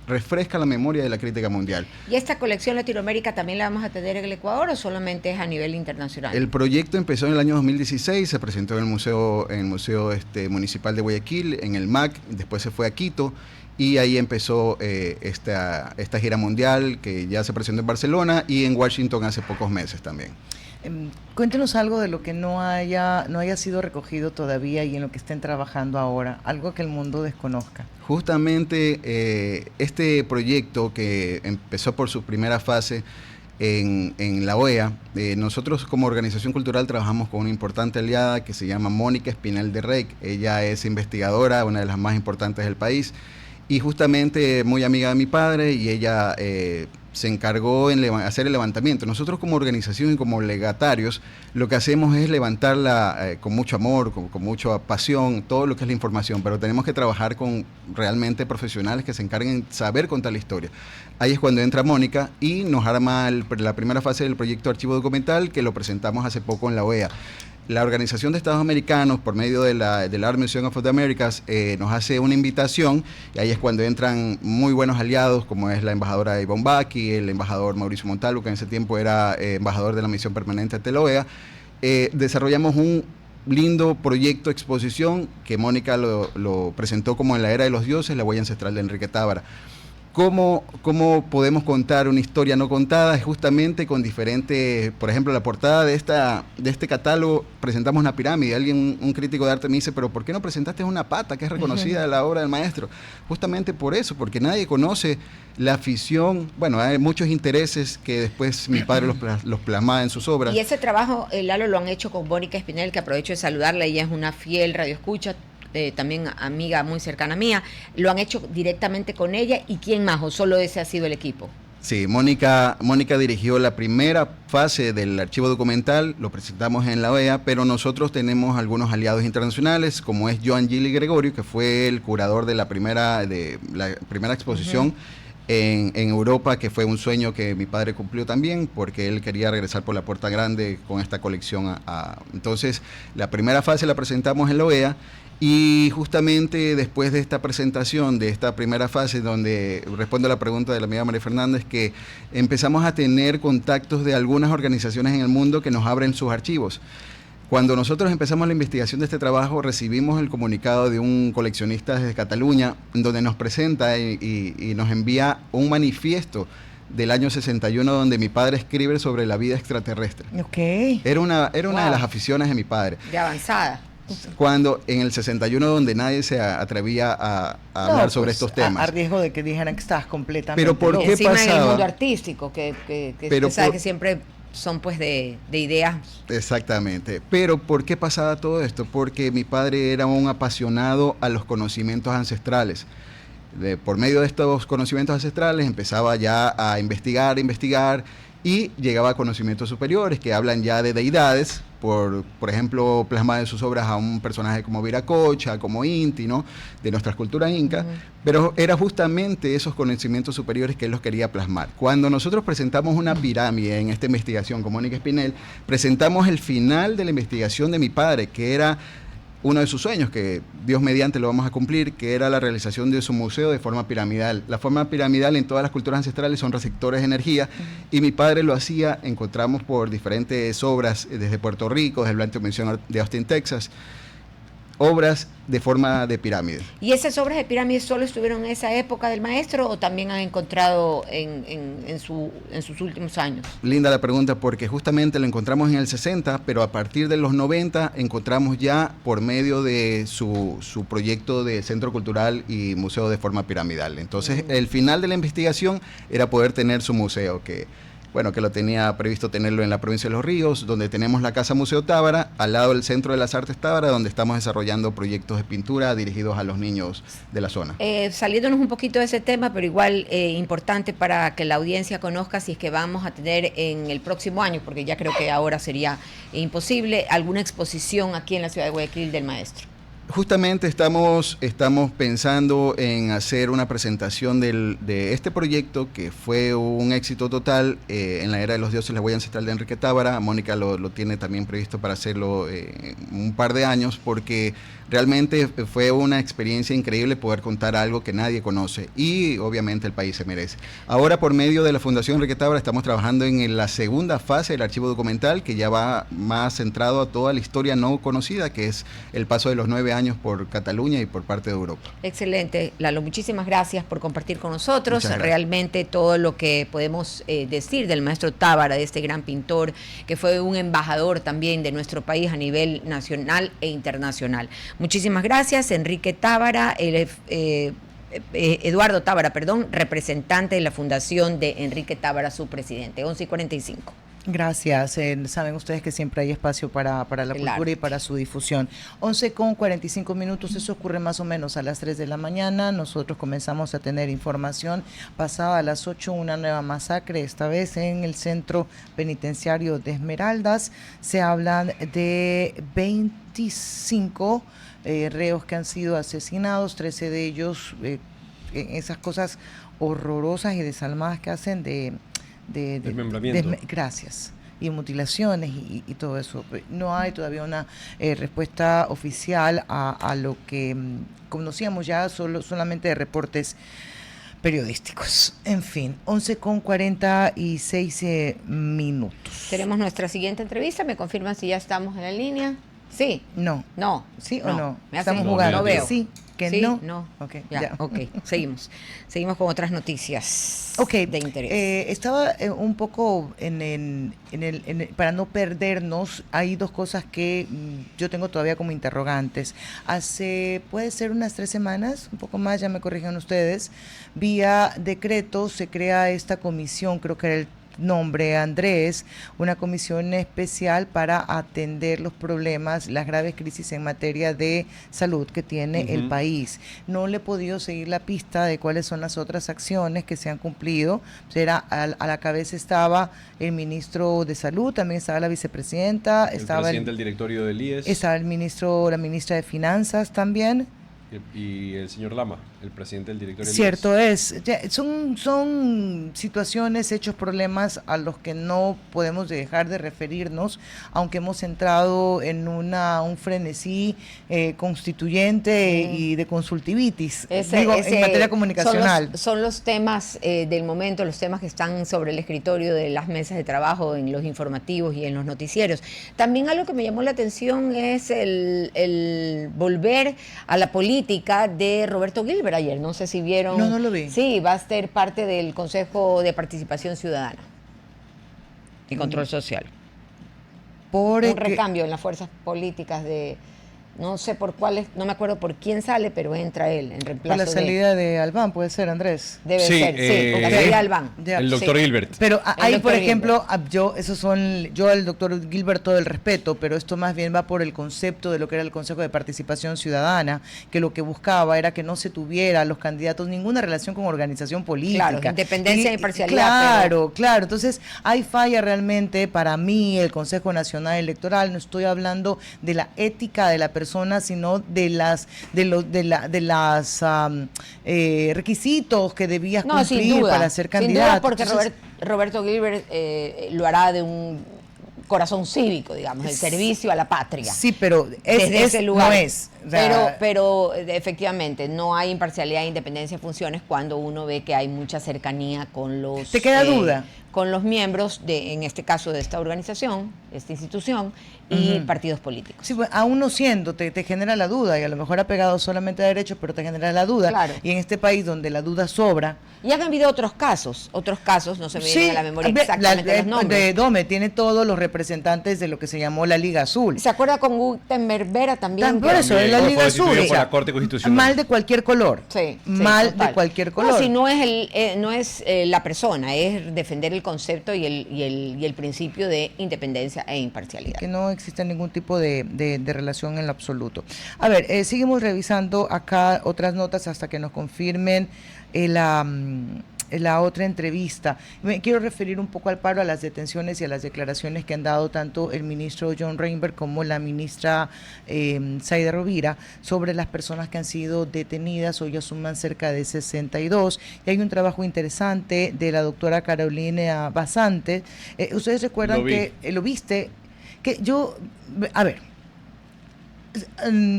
refresca la memoria de la crítica mundial. ¿Y esta colección Latinoamérica también la vamos a tener en el Ecuador o solamente es a nivel internacional? El proyecto empezó en el año 2016, se presentó en el Museo Municipal de Guayaquil, en el MAC, después se fue a Quito y ahí empezó esta gira mundial que ya se presentó en Barcelona y en Washington hace pocos meses también. Cuéntenos algo de lo que no haya sido recogido todavía y en lo que estén trabajando ahora, algo que el mundo desconozca. Justamente este proyecto que empezó por su primera fase en la OEA, nosotros como organización cultural trabajamos con una importante aliada que se llama Mónica Espinel de Rey. Ella es investigadora, una de las más importantes del país, y justamente muy amiga de mi padre, y ella se encargó en hacer el levantamiento. Nosotros como organización y como legatarios lo que hacemos es levantarla con mucho amor, con mucha pasión, todo lo que es la información, pero tenemos que trabajar con realmente profesionales que se encarguen de saber contar la historia. Ahí es cuando entra Mónica y nos arma la primera fase del proyecto Archivo Documental, que lo presentamos hace poco en la OEA. La Organización de Estados Americanos, por medio de la Art Museum of the Americas, nos hace una invitación, y ahí es cuando entran muy buenos aliados, como es la embajadora Ivonne Baki, el embajador Mauricio Montalvo, que en ese tiempo era embajador de la misión permanente ante la OEA. Desarrollamos un lindo proyecto exposición que Mónica lo presentó como En la Era de los Dioses, la huella ancestral de Enrique Tábara. ¿Cómo podemos contar una historia no contada? Es justamente con diferentes, por ejemplo, la portada de este catálogo presentamos una pirámide. Un crítico de arte me dice, pero ¿por qué no presentaste una pata que es reconocida de la obra del maestro? Justamente por eso, porque nadie conoce la afición. Bueno, hay muchos intereses que después mi padre los plasmaba en sus obras. Y ese trabajo, Lalo, lo han hecho con Mónica Espinel, que aprovecho de saludarla. Ella es una fiel radioescucha, también amiga muy cercana mía. ¿Lo han hecho directamente con ella? ¿Y quién más? ¿O solo ese ha sido el equipo? Sí, Mónica dirigió la primera fase del archivo documental, lo presentamos en la OEA, pero nosotros tenemos algunos aliados internacionales, como es Joan Gili Gregorio, que fue el curador de la primera exposición en Europa, que fue un sueño que mi padre cumplió también, porque él quería regresar por la puerta grande con esta colección. Entonces, la primera fase la presentamos en la OEA. Y justamente después de esta presentación, de esta primera fase, donde respondo a la pregunta de la amiga María Fernández, que empezamos a tener contactos de algunas organizaciones en el mundo que nos abren sus archivos. Cuando nosotros empezamos la investigación de este trabajo, recibimos el comunicado de un coleccionista desde Cataluña, donde nos presenta y nos envía un manifiesto del año 61, donde mi padre escribe sobre la vida extraterrestre. Okay. Era una de las aficiones de mi padre. De avanzada. Cuando en el 61, donde nadie se atrevía a hablar sobre estos temas. A riesgo de que dijeran que estabas completamente. Pero ¿por qué encima pasaba? en el mundo artístico, que sabe que siempre son pues de ideas. Exactamente. Pero ¿por qué pasaba todo esto? Porque mi padre era un apasionado a los conocimientos ancestrales. Por medio de estos conocimientos ancestrales empezaba ya a investigar y llegaba a conocimientos superiores que hablan ya de deidades, por ejemplo, plasmar en sus obras a un personaje como Viracocha, como Inti, ¿no?, de nuestras culturas incas, pero era justamente esos conocimientos superiores que él los quería plasmar. Cuando nosotros presentamos una pirámide en esta investigación con Mónica Espinel, presentamos el final de la investigación de mi padre, que era uno de sus sueños, que Dios mediante lo vamos a cumplir, que era la realización de su museo de forma piramidal. La forma piramidal en todas las culturas ancestrales son receptores de energía, y mi padre lo hacía. Encontramos por diferentes obras desde Puerto Rico, desde el Blanco Mención de Austin, Texas, obras de forma de pirámide. ¿Y esas obras de pirámide solo estuvieron en esa época del maestro o también han encontrado en sus últimos años? Linda la pregunta, porque justamente lo encontramos en el 60, pero a partir de los 90 encontramos ya por medio de su proyecto de Centro Cultural y Museo de forma piramidal. Entonces, el final de la investigación era poder tener su museo, que lo tenía previsto tenerlo en la provincia de Los Ríos, donde tenemos la Casa Museo Tábara, al lado del Centro de las Artes Tábara, donde estamos desarrollando proyectos de pintura dirigidos a los niños de la zona. Saliéndonos un poquito de ese tema, pero igual importante para que la audiencia conozca si es que vamos a tener en el próximo año, porque ya creo que ahora sería imposible, alguna exposición aquí en la ciudad de Guayaquil del maestro. Justamente estamos pensando en hacer una presentación de este proyecto que fue un éxito total en la era de los dioses, la huella ancestral de Enrique Tábara. Mónica lo tiene también previsto para hacerlo un par de años, porque realmente fue una experiencia increíble poder contar algo que nadie conoce y obviamente el país se merece. Ahora, por medio de la Fundación Enrique Tábara, estamos trabajando en la segunda fase del archivo documental, que ya va más centrado a toda la historia no conocida, que es el paso de los 9 años por Cataluña y por parte de Europa. Excelente, Lalo, muchísimas gracias por compartir con nosotros realmente todo lo que podemos decir del maestro Tábara, de este gran pintor que fue un embajador también de nuestro país a nivel nacional e internacional. Muchísimas gracias, Enrique Tábara, Eduardo Tábara, representante de la Fundación de Enrique Tábara, su presidente. 11:45. Gracias. Saben ustedes que siempre hay espacio para la cultura y para su difusión. 11:45, eso ocurre más o menos a las 3 de la mañana. Nosotros comenzamos a tener información. Pasada a las 8, una nueva masacre, esta vez en el centro penitenciario de Esmeraldas. Se hablan de 25 reos que han sido asesinados, 13 de ellos, esas cosas horrorosas y desalmadas que hacen de desmembramiento. Gracias. Y mutilaciones y todo eso. No hay todavía una respuesta oficial a lo que conocíamos ya solamente de reportes periodísticos. En fin, 11:46. Tenemos nuestra siguiente entrevista. ¿Me confirman si ya estamos en la línea? Sí. No. No. ¿Sí o no? Estamos jugando. No veo. Sí. ¿Que sí, no? Ok, ya. Ok, seguimos con otras noticias de interés. Estaba un poco para no perdernos, hay dos cosas que yo tengo todavía como interrogantes. Puede ser unas 3 semanas, un poco más, ya me corrigen ustedes, vía decreto se crea esta comisión, creo que era el nombre, Andrés, una comisión especial para atender los problemas, las graves crisis en materia de salud que tiene el país. No le he podido seguir la pista de cuáles son las otras acciones que se han cumplido. A la cabeza estaba el ministro de Salud, también estaba la vicepresidenta, estaba el presidente del directorio del IES, estaba la ministra de Finanzas también. Y el señor Lama, el presidente del directorio del Cierto IES. Son situaciones, hechos, problemas a los que no podemos dejar de referirnos, aunque hemos entrado en un frenesí constituyente y de consultivitis, en materia comunicacional. Son los temas del momento, los temas que están sobre el escritorio de las mesas de trabajo, en los informativos y en los noticieros. También algo que me llamó la atención es el volver a la política de Roberto Gilbert ayer. No sé si vieron. No lo vi. Sí, va a ser parte del Consejo de Participación Ciudadana y Control Social. Un recambio en las fuerzas políticas de... No sé por cuáles, no me acuerdo por quién sale, pero entra él en reemplazo. Por la salida de Albán, puede ser, Andrés. Debe ser, por la salida de Albán. El doctor Gilbert. Pero ahí, por ejemplo, yo al doctor Gilbert todo el respeto, pero esto más bien va por el concepto de lo que era el Consejo de Participación Ciudadana, que lo que buscaba era que no se tuviera los candidatos ninguna relación con organización política. Claro, independencia e imparcialidad. Claro. Entonces, hay falla realmente para mí el Consejo Nacional Electoral. No estoy hablando de la ética de la persona, sino de los requisitos que debías cumplir para ser candidato. Sin duda, porque Roberto Gilbert lo hará de un corazón cívico, digamos, el servicio a la patria. Sí, pero desde ese lugar. No es. O sea, pero efectivamente no hay imparcialidad e independencia de funciones cuando uno ve que hay mucha cercanía con los... ¿Te queda duda? Con los miembros, en este caso de esta organización, esta institución, y partidos políticos. Sí, pues, aún no siendo, te genera la duda, y a lo mejor ha pegado solamente a derechos, pero te genera la duda. Claro. Y en este país donde la duda sobra... Y han habido otros casos, no se me vienen a la memoria exactamente los nombres. De Dome tiene todos los representantes de lo que se llamó la Liga Azul. ¿Se acuerda con Gutenberg Vera también? Por eso, es la Liga Azul. Por la Corte Constitucional. Mal de cualquier color. Sí, mal total. de cualquier color. No, si no es la persona, es defender el concepto y el principio de independencia e imparcialidad. Que no existe ningún tipo de relación en lo absoluto. A ver, seguimos revisando acá otras notas hasta que nos confirmen la otra entrevista. Me quiero referir un poco al paro, a las detenciones y a las declaraciones que han dado tanto el ministro John Reinberg como la ministra Zaida Rovira sobre las personas que han sido detenidas. Hoy ya suman cerca de 62 y hay un trabajo interesante de la doctora Carolina Basante. Ustedes recuerdan que lo viste, que yo, a ver,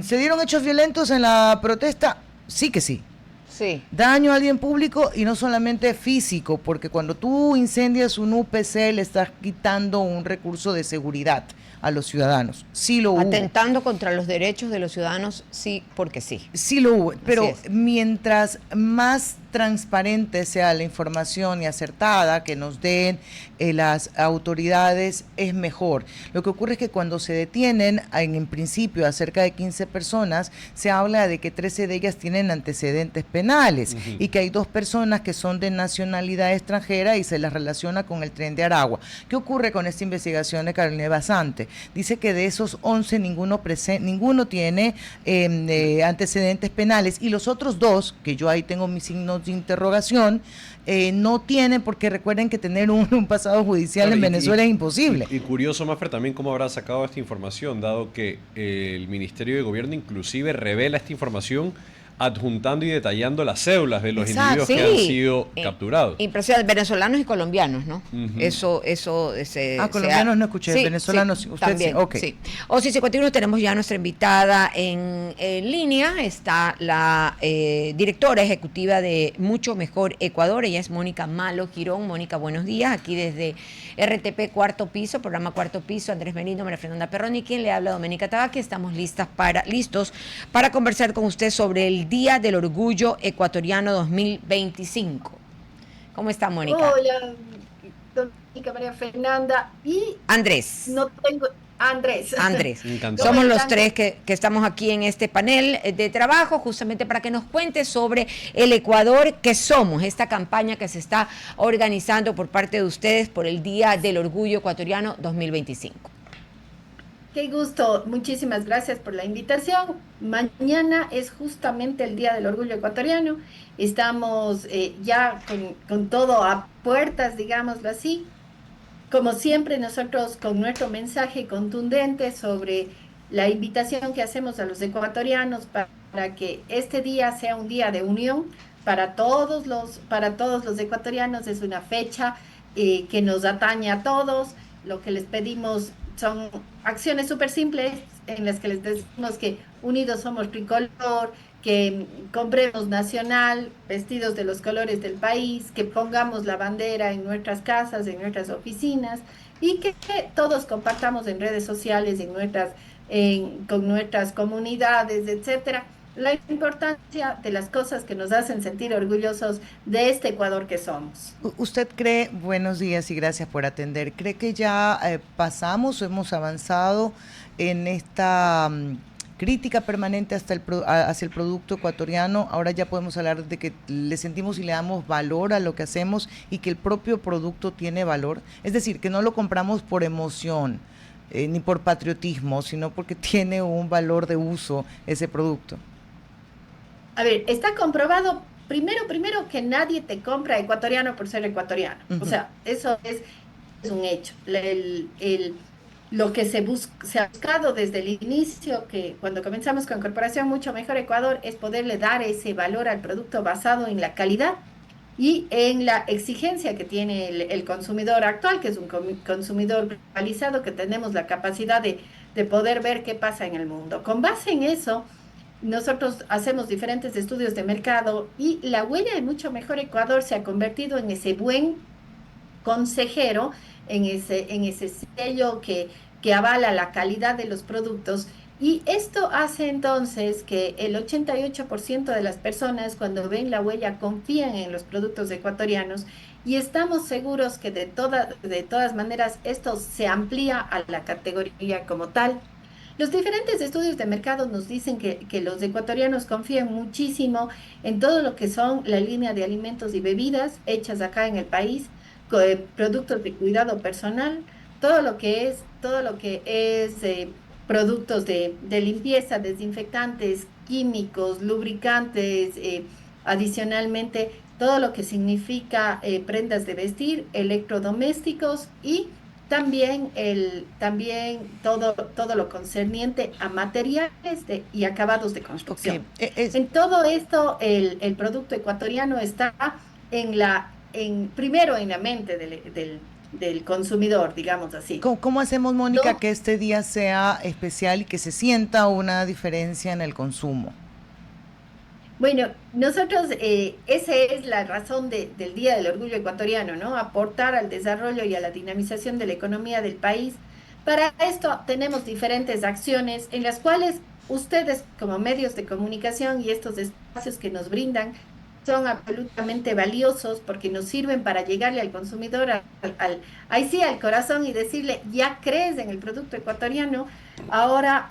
¿se dieron hechos violentos en la protesta? Sí que sí. Sí. Daño a alguien público y no solamente físico, porque cuando tú incendias un UPC le estás quitando un recurso de seguridad a los ciudadanos. Sí lo hubo. Atentando contra los derechos de los ciudadanos, sí, porque sí. Sí lo hubo, pero mientras más transparente sea la información y acertada que nos den las autoridades, es mejor. Lo que ocurre es que cuando se detienen, en principio, a cerca de 15 personas, se habla de que 13 de ellas tienen antecedentes penales y que hay 2 personas que son de nacionalidad extranjera y se las relaciona con el Tren de Aragua. ¿Qué ocurre con esta investigación de Carolina Basante? Dice que de esos 11 ninguno tiene antecedentes penales y los otros 2, que yo ahí tengo mis signos de interrogación, no tienen, porque recuerden que tener un pasado judicial en Venezuela es imposible. Y curioso, Maffer, también cómo habrá sacado esta información, dado que el Ministerio de Gobierno inclusive revela esta información adjuntando y detallando las cédulas de los individuos que han sido capturados. Impresionante, venezolanos y colombianos, ¿no? Eso colombianos no escuché, venezolanos, sí, usted también, sí, ok. Sí. Si 51 tenemos ya a nuestra invitada en línea, está la directora ejecutiva de Mucho Mejor Ecuador, ella es Mónica Malo Girón. Mónica, buenos días, aquí desde RTP Cuarto Piso, programa Cuarto Piso, Andrés Merino, María Fernanda Perroni, quien le habla, Doménica Tabaqui. Estamos listos para conversar con usted sobre el Día del Orgullo Ecuatoriano 2025. ¿Cómo está, Mónica? Hola, Doménica, María Fernanda y Andrés. Andrés. Encantado. Somos los 3 que estamos aquí en este panel de trabajo, justamente para que nos cuente sobre el Ecuador que somos, esta campaña que se está organizando por parte de ustedes por el Día del Orgullo Ecuatoriano 2025. Qué gusto, muchísimas gracias por la invitación. Mañana es justamente el Día del Orgullo Ecuatoriano. Estamos ya con todo a puertas, digámoslo así. Como siempre, nosotros con nuestro mensaje contundente sobre la invitación que hacemos a los ecuatorianos para que este día sea un día de unión para todos los ecuatorianos. Es una fecha que nos atañe a todos. Lo que les pedimos son acciones súper simples en las que les decimos que unidos somos tricolor, que compremos nacional, vestidos de los colores del país, que pongamos la bandera en nuestras casas, en nuestras oficinas y que todos compartamos en redes sociales, con nuestras comunidades, etcétera, la importancia de las cosas que nos hacen sentir orgullosos de este Ecuador que somos. ¿Usted cree, buenos días y gracias por atender, cree que ya pasamos o hemos avanzado en esta crítica permanente hacia el producto ecuatoriano? Ahora ya podemos hablar de que le sentimos y le damos valor a lo que hacemos y que el propio producto tiene valor, es decir, que no lo compramos por emoción ni por patriotismo, sino porque tiene un valor de uso ese producto. A ver, está comprobado, primero que nadie te compra ecuatoriano por ser ecuatoriano. O sea, eso es un hecho. Lo que se ha buscado desde el inicio, que cuando comenzamos con Corporación Mucho Mejor Ecuador, es poderle dar ese valor al producto basado en la calidad y en la exigencia que tiene el consumidor actual, que es un consumidor globalizado, que tenemos la capacidad de poder ver qué pasa en el mundo. Con base en eso, nosotros hacemos diferentes estudios de mercado y la huella de Mucho Mejor Ecuador se ha convertido en ese buen consejero, en ese sello que avala la calidad de los productos. Y esto hace entonces que el 88% de las personas cuando ven la huella confían en los productos ecuatorianos y estamos seguros que de todas maneras esto se amplía a la categoría como tal. Los diferentes estudios de mercado nos dicen que los ecuatorianos confían muchísimo en todo lo que son la línea de alimentos y bebidas hechas acá en el país, productos de cuidado personal, todo lo que es productos de limpieza, desinfectantes, químicos, lubricantes, adicionalmente todo lo que significa prendas de vestir, electrodomésticos y también todo lo concerniente a materiales y acabados de construcción. Okay. En todo esto, el producto ecuatoriano está primero en la mente del consumidor, digamos así. ¿Cómo hacemos, Mónica, que este día sea especial y que se sienta una diferencia en el consumo? Bueno, nosotros, esa es la razón del Día del Orgullo Ecuatoriano, ¿no? Aportar al desarrollo y a la dinamización de la economía del país. Para esto tenemos diferentes acciones en las cuales ustedes, como medios de comunicación y estos espacios que nos brindan, son absolutamente valiosos porque nos sirven para llegarle al consumidor al corazón y decirle, ya crees en el producto ecuatoriano, ahora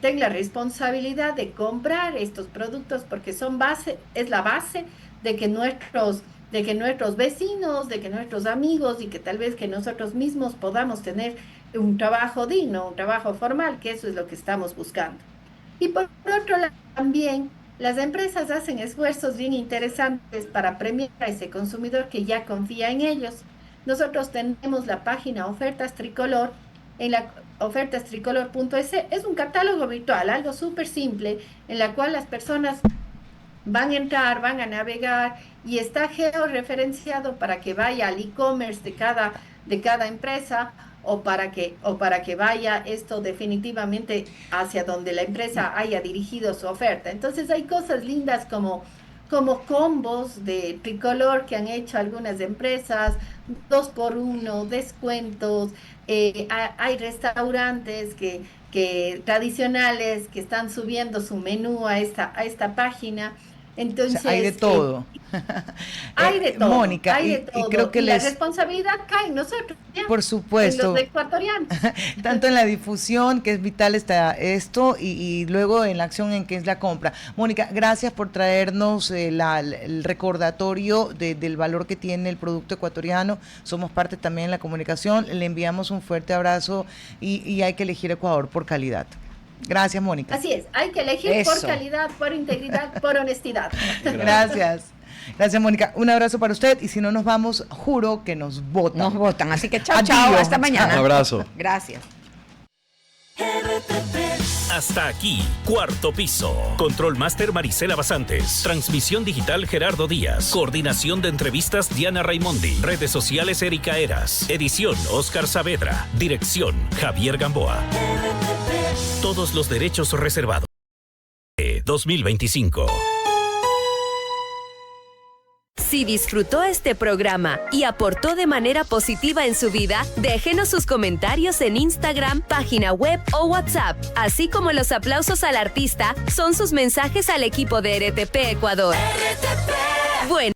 ten la responsabilidad de comprar estos productos porque es la base de que nuestros vecinos, de que nuestros amigos y que tal vez que nosotros mismos podamos tener un trabajo digno, un trabajo formal, que eso es lo que estamos buscando. Y por otro lado también, las empresas hacen esfuerzos bien interesantes para premiar a ese consumidor que ya confía en ellos. Nosotros tenemos la página Ofertas Tricolor, en la ofertastricolor.es. Es un catálogo virtual, algo súper simple, en la cual las personas van a entrar, van a navegar y está georreferenciado para que vaya al e-commerce de cada empresa o para que vaya esto definitivamente hacia donde la empresa haya dirigido su oferta. Entonces hay cosas lindas como combos de tricolor que han hecho algunas empresas, 2x1, descuentos, hay restaurantes que tradicionales que están subiendo su menú a esta página. Entonces, o sea, hay de todo. Hay de todo. Mónica, hay de todo. Y creo que la responsabilidad cae en nosotros. Ya, por supuesto. En los ecuatorianos. Tanto en la difusión, que es vital está esto, y luego en la acción en que es la compra. Mónica, gracias por traernos el recordatorio del valor que tiene el producto ecuatoriano. Somos parte también de la comunicación. Le enviamos un fuerte abrazo y hay que elegir Ecuador por calidad. Gracias, Mónica. Así es, hay que elegir por calidad, por integridad, por honestidad. Gracias. Gracias, Mónica. Un abrazo para usted y si no nos vamos, juro que nos votan. Nos votan, así que chao, chao, hasta mañana. Un abrazo. Gracias. Hasta aquí, Cuarto Piso. Control Master Marisela Basantes. Transmisión digital Gerardo Díaz. Coordinación de entrevistas Diana Raimondi. Redes sociales Erika Eras. Edición Oscar Saavedra. Dirección Javier Gamboa. Todos los derechos reservados. 2025. Si disfrutó este programa y aportó de manera positiva en su vida, déjenos sus comentarios en Instagram, página web o WhatsApp, así como los aplausos al artista son sus mensajes al equipo de RTP Ecuador. RTP. Bueno.